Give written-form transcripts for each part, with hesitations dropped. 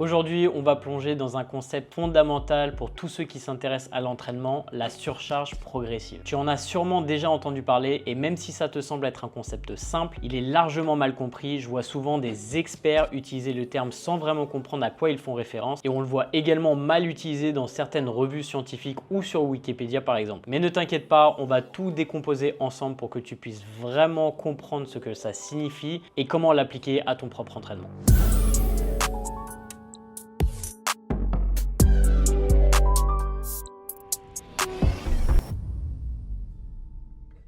Aujourd'hui, on va plonger dans un concept fondamental pour tous ceux qui s'intéressent à l'entraînement, la surcharge progressive. Tu en as sûrement déjà entendu parler et même si ça te semble être un concept simple, il est largement mal compris. Je vois souvent des experts utiliser le terme sans vraiment comprendre à quoi ils font référence et on le voit également mal utilisé dans certaines revues scientifiques ou sur Wikipédia par exemple. Mais ne t'inquiète pas, on va tout décomposer ensemble pour que tu puisses vraiment comprendre ce que ça signifie et comment l'appliquer à ton propre entraînement.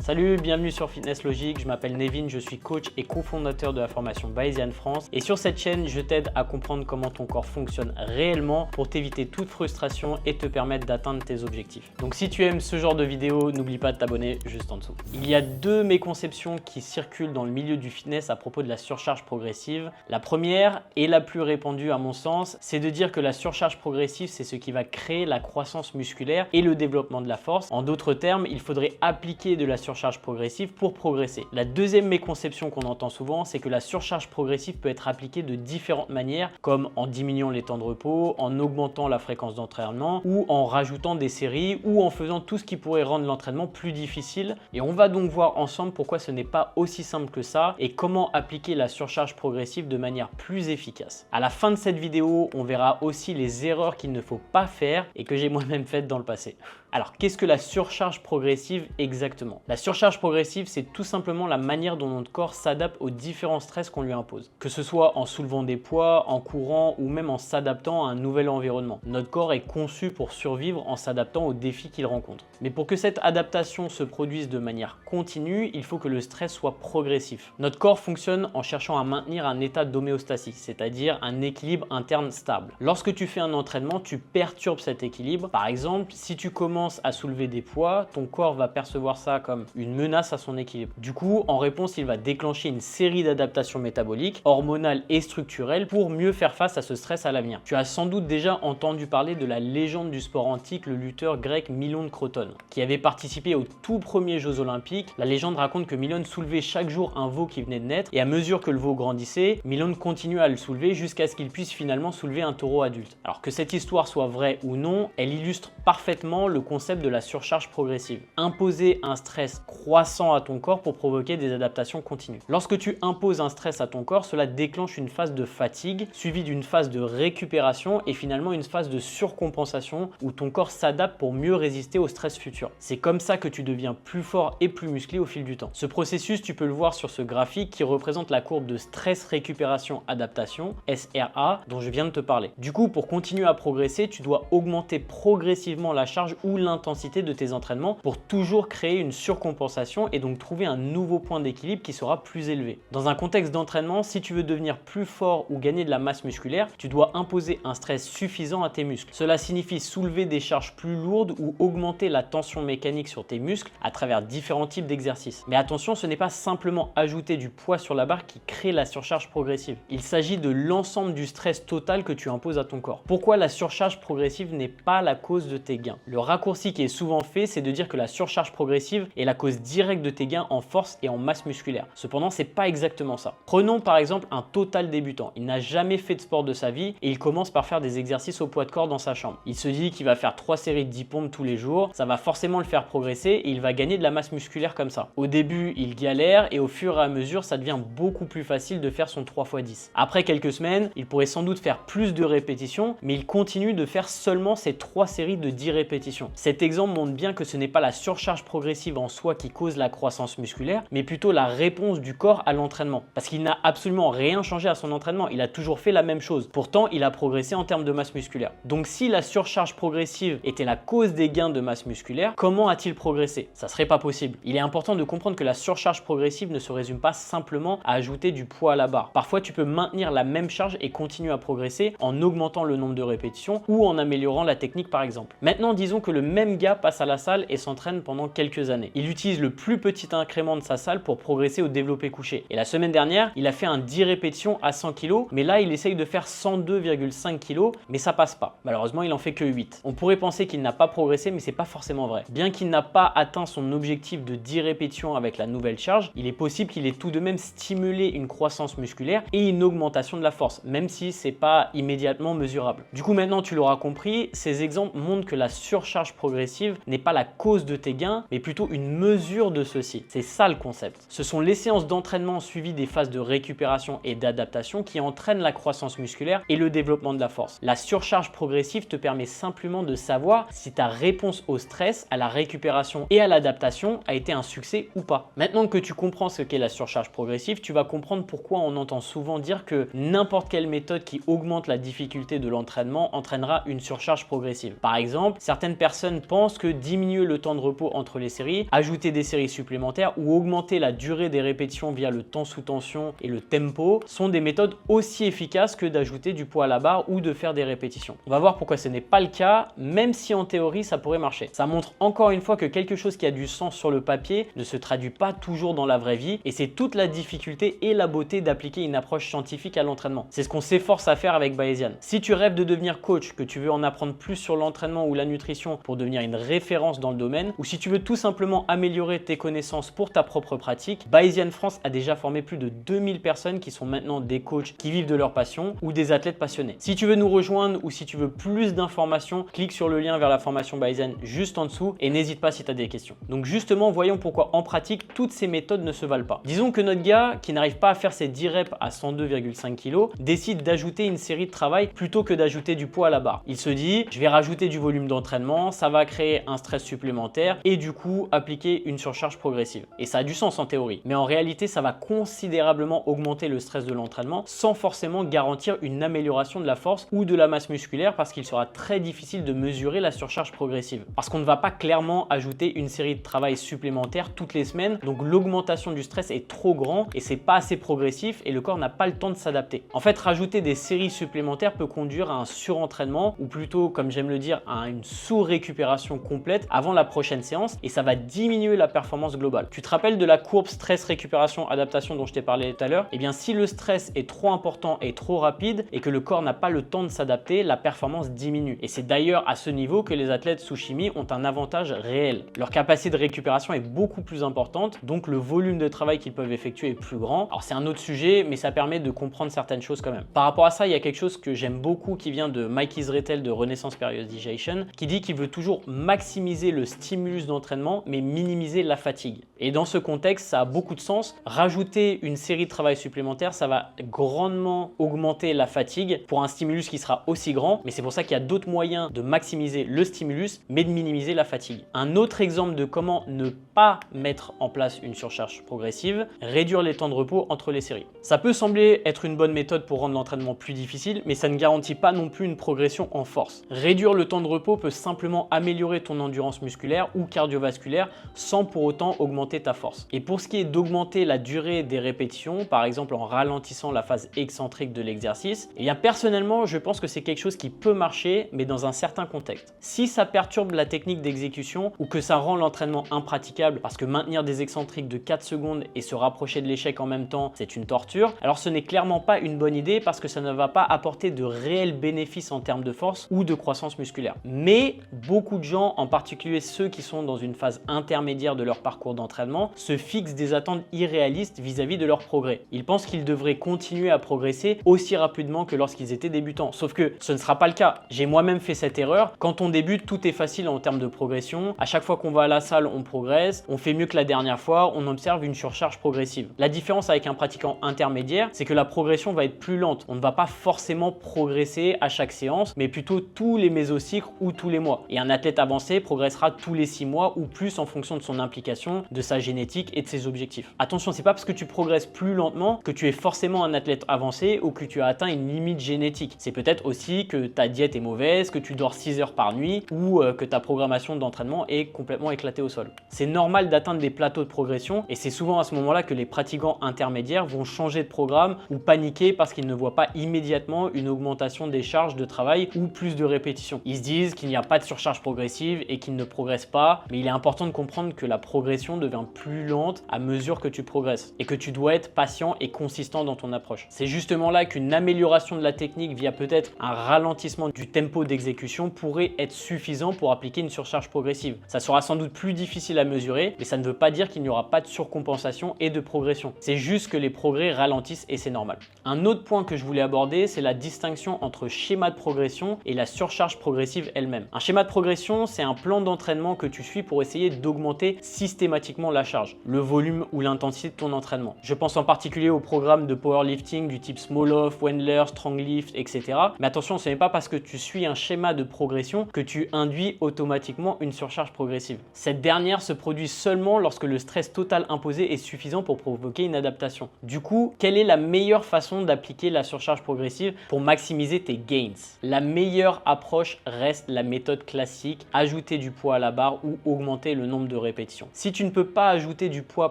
Salut, bienvenue sur Fitness Logique, je m'appelle Nevin, je suis coach et cofondateur de la formation Bayesian France et sur cette chaîne, je t'aide à comprendre comment ton corps fonctionne réellement pour t'éviter toute frustration et te permettre d'atteindre tes objectifs. Donc si tu aimes ce genre de vidéo, n'oublie pas de t'abonner juste en dessous. Il y a deux méconceptions qui circulent dans le milieu du fitness à propos de la surcharge progressive. La première et la plus répandue à mon sens, c'est de dire que la surcharge progressive, c'est ce qui va créer la croissance musculaire et le développement de la force. En d'autres termes, il faudrait appliquer de la surcharge progressive pour progresser. La deuxième méconception qu'on entend souvent, c'est que la surcharge progressive peut être appliquée de différentes manières, comme en diminuant les temps de repos, en augmentant la fréquence d'entraînement ou en rajoutant des séries ou en faisant tout ce qui pourrait rendre l'entraînement plus difficile. Et on va donc voir ensemble pourquoi ce n'est pas aussi simple que ça et comment appliquer la surcharge progressive de manière plus efficace. À la fin de cette vidéo, on verra aussi les erreurs qu'il ne faut pas faire et que j'ai moi-même faites dans le passé. Alors, qu'est-ce que la surcharge progressive exactement? La surcharge progressive, c'est tout simplement la manière dont notre corps s'adapte aux différents stress qu'on lui impose. Que ce soit en soulevant des poids, en courant ou même en s'adaptant à un nouvel environnement. Notre corps est conçu pour survivre en s'adaptant aux défis qu'il rencontre. Mais pour que cette adaptation se produise de manière continue, il faut que le stress soit progressif. Notre corps fonctionne en cherchant à maintenir un état d'homéostasie, c'est-à-dire un équilibre interne stable. Lorsque tu fais un entraînement, tu perturbes cet équilibre. Par exemple, si tu commences à soulever des poids, ton corps va percevoir ça comme une menace à son équilibre. Du coup, en réponse, il va déclencher une série d'adaptations métaboliques, hormonales et structurelles pour mieux faire face à ce stress à l'avenir. Tu as sans doute déjà entendu parler de la légende du sport antique, le lutteur grec Milon de Crotone, qui avait participé aux tout premiers Jeux Olympiques. La légende raconte que Milon soulevait chaque jour un veau qui venait de naître et à mesure que le veau grandissait, Milon continuait à le soulever jusqu'à ce qu'il puisse finalement soulever un taureau adulte. Alors que cette histoire soit vraie ou non, elle illustre parfaitement le concept de la surcharge progressive. Imposer un stress croissant à ton corps pour provoquer des adaptations continues. Lorsque tu imposes un stress à ton corps, cela déclenche une phase de fatigue suivie d'une phase de récupération et finalement une phase de surcompensation où ton corps s'adapte pour mieux résister au stress futur. C'est comme ça que tu deviens plus fort et plus musclé au fil du temps. Ce processus, tu peux le voir sur ce graphique qui représente la courbe de stress récupération adaptation, SRA, dont je viens de te parler. Du coup, pour continuer à progresser, tu dois augmenter progressivement la charge ou l'intensité de tes entraînements pour toujours créer une surcompensation et donc trouver un nouveau point d'équilibre qui sera plus élevé. Dans un contexte d'entraînement, si tu veux devenir plus fort ou gagner de la masse musculaire, tu dois imposer un stress suffisant à tes muscles. Cela signifie soulever des charges plus lourdes ou augmenter la tension mécanique sur tes muscles à travers différents types d'exercices. Mais attention, ce n'est pas simplement ajouter du poids sur la barre qui crée la surcharge progressive. Il s'agit de l'ensemble du stress total que tu imposes à ton corps. Pourquoi la surcharge progressive n'est pas la cause de tes gains? Le raccourci qui est souvent fait, c'est de dire que la surcharge progressive est la cause directe de tes gains en force et en masse musculaire. Cependant, c'est pas exactement ça. Prenons par exemple un total débutant. Il n'a jamais fait de sport de sa vie et il commence par faire des exercices au poids de corps dans sa chambre. Il se dit qu'il va faire 3 séries de 10 pompes tous les jours. Ça va forcément le faire progresser et il va gagner de la masse musculaire comme ça. Au début, il galère et au fur et à mesure, ça devient beaucoup plus facile de faire son 3x10. Après quelques semaines, il pourrait sans doute faire plus de répétitions, mais il continue de faire seulement ces 3 séries de 10 répétitions. Cet exemple montre bien que ce n'est pas la surcharge progressive en soi qui cause la croissance musculaire, mais plutôt la réponse du corps à l'entraînement. Parce qu'il n'a absolument rien changé à son entraînement, il a toujours fait la même chose. Pourtant, il a progressé en termes de masse musculaire. Donc si la surcharge progressive était la cause des gains de masse musculaire, comment a-t-il progressé? Ça serait pas possible. Il est important de comprendre que la surcharge progressive ne se résume pas simplement à ajouter du poids à la barre. Parfois, tu peux maintenir la même charge et continuer à progresser en augmentant le nombre de répétitions ou en améliorant la technique par exemple. Maintenant, disons que le même gars passe à la salle et s'entraîne pendant quelques années. Il utilise le plus petit incrément de sa salle pour progresser au développé couché. Et la semaine dernière, il a fait un 10 répétitions à 100 kg, mais là, il essaye de faire 102,5 kg, mais ça passe pas. Malheureusement, il en fait que 8. On pourrait penser qu'il n'a pas progressé, mais c'est pas forcément vrai. Bien qu'il n'a pas atteint son objectif de 10 répétitions avec la nouvelle charge, il est possible qu'il ait tout de même stimulé une croissance musculaire et une augmentation de la force, même si c'est pas immédiatement mesurable. Du coup, maintenant, tu l'auras compris, ces exemples montrent que la surcharge progressive n'est pas la cause de tes gains, mais plutôt une mesure de ceux-ci. C'est ça le concept. Ce sont les séances d'entraînement suivies des phases de récupération et d'adaptation qui entraînent la croissance musculaire et le développement de la force. La surcharge progressive te permet simplement de savoir si ta réponse au stress, à la récupération et à l'adaptation a été un succès ou pas. Maintenant que tu comprends ce qu'est la surcharge progressive, tu vas comprendre pourquoi on entend souvent dire que n'importe quelle méthode qui augmente la difficulté de l'entraînement entraînera une surcharge progressive. Par exemple, certaines personnes pensent que diminuer le temps de repos entre les séries, ajouter des séries supplémentaires ou augmenter la durée des répétitions via le temps sous tension et le tempo sont des méthodes aussi efficaces que d'ajouter du poids à la barre ou de faire des répétitions. On va voir pourquoi ce n'est pas le cas, même si en théorie ça pourrait marcher. Ça montre encore une fois que quelque chose qui a du sens sur le papier ne se traduit pas toujours dans la vraie vie, et c'est toute la difficulté et la beauté d'appliquer une approche scientifique à l'entraînement. C'est ce qu'on s'efforce à faire avec Bayesian. Si tu rêves de devenir coach, que tu veux en apprendre plus sur l'entraînement ou la nutrition pour devenir une référence dans le domaine, ou si tu veux tout simplement améliorer tes connaissances pour ta propre pratique, Bayesian France a déjà formé plus de 2000 personnes qui sont maintenant des coachs qui vivent de leur passion ou des athlètes passionnés. Si tu veux nous rejoindre ou si tu veux plus d'informations, clique sur le lien vers la formation Bayesian juste en dessous et n'hésite pas si tu as des questions. Donc justement, voyons pourquoi en pratique, toutes ces méthodes ne se valent pas. Disons que notre gars, qui n'arrive pas à faire ses 10 reps à 102,5 kg, décide d'ajouter une série de travail plutôt que d'ajouter du poids à la barre. Il se dit, je vais rajouter du volume d'entraînement, ça va créer un stress supplémentaire et du coup appliquer une surcharge progressive. Et ça a du sens en théorie, mais en réalité, ça va considérablement augmenter le stress de l'entraînement sans forcément garantir une amélioration de la force ou de la masse musculaire, parce qu'il sera très difficile de mesurer la surcharge progressive. Parce qu'on ne va pas clairement ajouter une série de travail supplémentaire toutes les semaines, donc l'augmentation du stress est trop grand et c'est pas assez progressif et le corps n'a pas le temps de s'adapter. En fait, rajouter des séries supplémentaires peut conduire à un surentraînement, ou plutôt, comme j'aime le dire, à une sous-récupération complète avant la prochaine séance, et ça va diminuer la performance globale. Tu te rappelles de la courbe stress-récupération-adaptation dont je t'ai parlé tout à l'heure? Eh bien, si le stress est trop important et trop rapide et que le corps n'a pas le temps de s'adapter, la performance diminue. Et c'est d'ailleurs à ce niveau que les athlètes sous chimie ont un avantage réel. Leur capacité de récupération est beaucoup plus importante, donc le volume de travail qu'ils peuvent effectuer est plus grand. Alors c'est un autre sujet, mais ça permet de comprendre certaines choses quand même. Par rapport à ça, il y a quelque chose que j'aime beaucoup qui vient de Mike Israetel de Renaissance Periodization, qui dit qu'il veut toujours maximiser le stimulus d'entraînement, mais minimiser la fatigue. Et dans ce contexte, ça a beaucoup de sens. Rajouter une série de travail supplémentaire, ça va grandement augmenter la fatigue pour un stimulus qui sera aussi grand, mais c'est pour ça qu'il y a d'autres moyens de maximiser le stimulus, mais de minimiser la fatigue. Un autre exemple de comment ne pas mettre en place une surcharge progressive, réduire les temps de repos entre les séries. Ça peut sembler être une bonne méthode pour rendre l'entraînement plus difficile, mais ça ne garantit pas non plus une progression en force. Réduire le temps de repos peut simplement améliorer ton endurance musculaire ou cardiovasculaire sans pour autant augmenter ta force. Et pour ce qui est d'augmenter la durée des répétitions, par exemple en ralentissant la phase excentrique de l'exercice, eh bien personnellement, je pense que c'est quelque chose qui peut marcher, mais dans un certain contexte. Si ça perturbe la technique d'exécution ou que ça rend l'entraînement impraticable parce que maintenir des excentriques de 4 secondes et se rapprocher de l'échec en même temps, c'est une torture, alors ce n'est clairement pas une bonne idée parce que ça ne va pas apporter de réels bénéfices en termes de force ou de croissance musculaire. Mais beaucoup de gens, en particulier ceux qui sont dans une phase intermédiaire de leur parcours d'entraînement, se fixent des attentes irréalistes vis-à-vis de leur progrès. Ils pensent qu'ils devraient continuer à progresser aussi rapidement que lorsqu'ils étaient débutants. Sauf que ce ne sera pas le cas. J'ai moi-même fait cette erreur. Quand on débute, tout est facile en termes de progression. À chaque fois qu'on va à la salle, on progresse, on fait mieux que la dernière fois, on observe une surcharge progressive. La différence avec un pratiquant intermédiaire, c'est que la progression va être plus lente. On ne va pas forcément progresser à chaque séance, mais plutôt tous les mésocycles ou tous les mois. Et un athlète avancé progressera tous les 6 mois ou plus en fonction de son implication, de sa génétique et de ses objectifs. Attention, c'est pas parce que tu progresses plus lentement que tu es forcément un athlète avancé ou que tu as atteint une limite génétique. C'est peut-être aussi que ta diète est mauvaise, que tu dors 6 heures par nuit ou que ta programmation d'entraînement est complètement éclatée au sol. C'est normal d'atteindre des plateaux de progression et c'est souvent à ce moment-là que les pratiquants intermédiaires vont changer de programme ou paniquer parce qu'ils ne voient pas immédiatement une augmentation des charges de travail ou plus de répétitions. Ils se disent qu'il n'y a pas de surcharge progressive et qu'ils ne progressent pas, mais il est important de comprendre que la progression devient plus lente à mesure que tu progresses et que tu dois être patient et consistant dans ton approche. C'est justement là qu'une amélioration de la technique via peut-être un ralentissement du tempo d'exécution pourrait être suffisant pour appliquer une surcharge progressive. Ça sera sans doute plus difficile à mesurer, mais ça ne veut pas dire qu'il n'y aura pas de surcompensation et de progression. C'est juste que les progrès ralentissent et c'est normal. Un autre point que je voulais aborder, c'est la distinction entre schéma de progression et la surcharge progressive elle-même. Un schéma de progression, c'est un plan d'entraînement que tu suis pour essayer d'augmenter systématiquement la charge, le volume ou l'intensité de ton entraînement. Je pense en particulier au programme de powerlifting du type Small Off, Wendler, Strong Lift, etc. Mais attention, ce n'est pas parce que tu suis un schéma de progression que tu induis automatiquement une surcharge progressive. Cette dernière se produit seulement lorsque le stress total imposé est suffisant pour provoquer une adaptation. Du coup, quelle est la meilleure façon d'appliquer la surcharge progressive pour maximiser tes gains? La meilleure approche reste la méthode classique, ajouter du poids à la barre ou augmenter le nombre de répétitions. Si tu ne peux pas ajouter du poids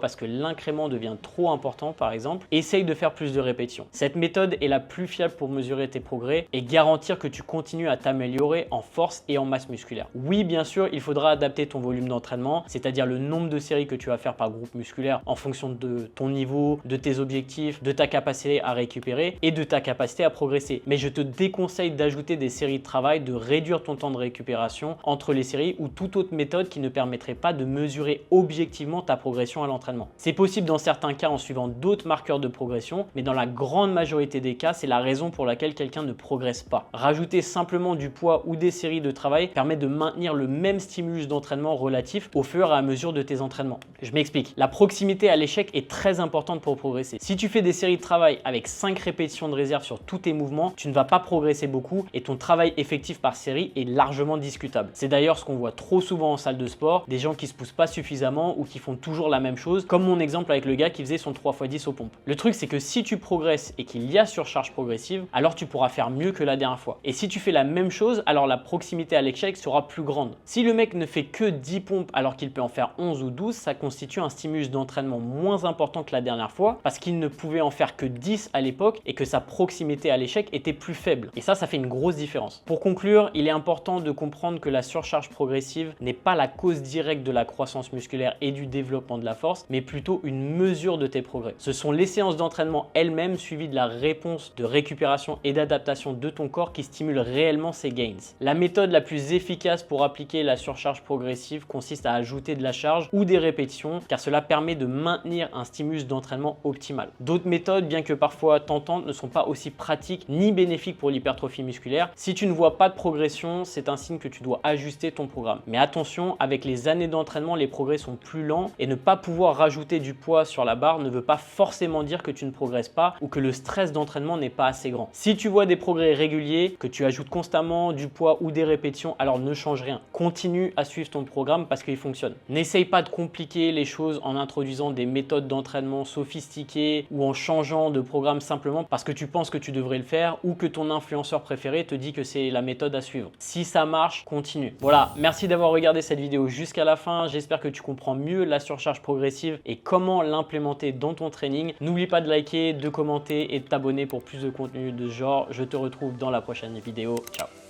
parce que l'incrément devient trop important par exemple, essaye de faire plus de répétitions. Cette méthode est la plus fiable pour mesurer tes progrès et garantir que tu continues à t'améliorer en force et en masse musculaire. Oui, bien sûr, il faudra adapter ton volume d'entraînement, c'est-à-dire le nombre de séries que tu vas faire par groupe musculaire en fonction de ton niveau, de tes objectifs, de ta capacité à récupérer et de ta capacité à progresser. Mais je te déconseille d'ajouter des séries de travail, de réduire ton temps de récupération entre les séries ou toute autre méthode qui ne permettrait pas de mesurer objectivement ta progression à l'entraînement. C'est possible dans certains cas en suivant d'autres marqueurs de progression, mais dans la grande majorité des cas, c'est la raison pour laquelle quelqu'un ne progresse pas. Rajouter simplement du poids ou des séries de travail permet de maintenir le même stimulus d'entraînement relatif au fur et à mesure de tes entraînements. Je m'explique. La proximité à l'échec est très importante pour progresser. Si tu fais des séries de travail avec 5 répétitions de réserve sur tous tes mouvements, tu ne vas pas progresser beaucoup et ton travail effectif par série est largement discutable. C'est d'ailleurs ce qu'on voit trop souvent en salle de sport, des gens qui se poussent pas suffisamment ou qui font toujours la même chose, comme mon exemple avec le gars qui faisait son 3x10 aux pompes. Le truc, c'est que si tu progresses et qu'il y a surcharge progressive, alors tu pourras faire mieux que la dernière fois. Et si tu fais la même chose, alors la proximité à l'échec sera plus grande. Si le mec ne fait que 10 pompes alors qu'il peut en faire 11 ou 12, ça constitue un stimulus d'entraînement moins important que la dernière fois parce qu'il ne pouvait en faire que 10 à l'époque et que sa proximité à l'échec était plus faible. Et ça fait une grosse différence. Pour conclure, il est important de comprendre que la surcharge progressive n'est pas la cause directe de la croissance musculaire et du développement de la force, mais plutôt une mesure de tes progrès. Ce sont les séances d'entraînement elles-mêmes suivies de la réponse de récupération et d'adaptation de ton corps qui stimulent réellement ces gains. La méthode la plus efficace pour appliquer la surcharge progressive consiste à ajouter de la charge ou des répétitions car cela permet de maintenir un stimulus d'entraînement optimal. D'autres méthodes, bien que parfois tentantes, ne sont pas aussi pratiques ni bénéfiques pour l'hypertrophie musculaire. Si tu ne vois pas de progression, c'est un signe que tu dois ajuster ton programme. Mais attention, avec les années d'entraînement, les progrès sont plus lents et ne pas pouvoir rajouter du poids sur la barre ne veut pas forcément dire que tu ne progresses pas ou que le stress d'entraînement n'est pas assez grand. Si tu vois des progrès réguliers, que tu ajoutes constamment du poids ou des répétitions, alors ne change rien. Continue à suivre ton programme parce qu'il fonctionne. N'essaye pas de compliquer les choses en introduisant des méthodes d'entraînement sophistiquées ou en changeant de programme simplement parce que tu penses que tu devrais le faire ou que ton influenceur préféré te dit que c'est la méthode à suivre. Si ça marche, continue. Voilà, merci d'avoir regardé cette vidéo jusqu'à la fin. J'espère que tu comprends mieux la surcharge progressive et comment l'implémenter dans ton training. N'oublie pas de liker, de commenter et de t'abonner pour plus de contenu de ce genre. Je te retrouve dans la prochaine vidéo. Ciao.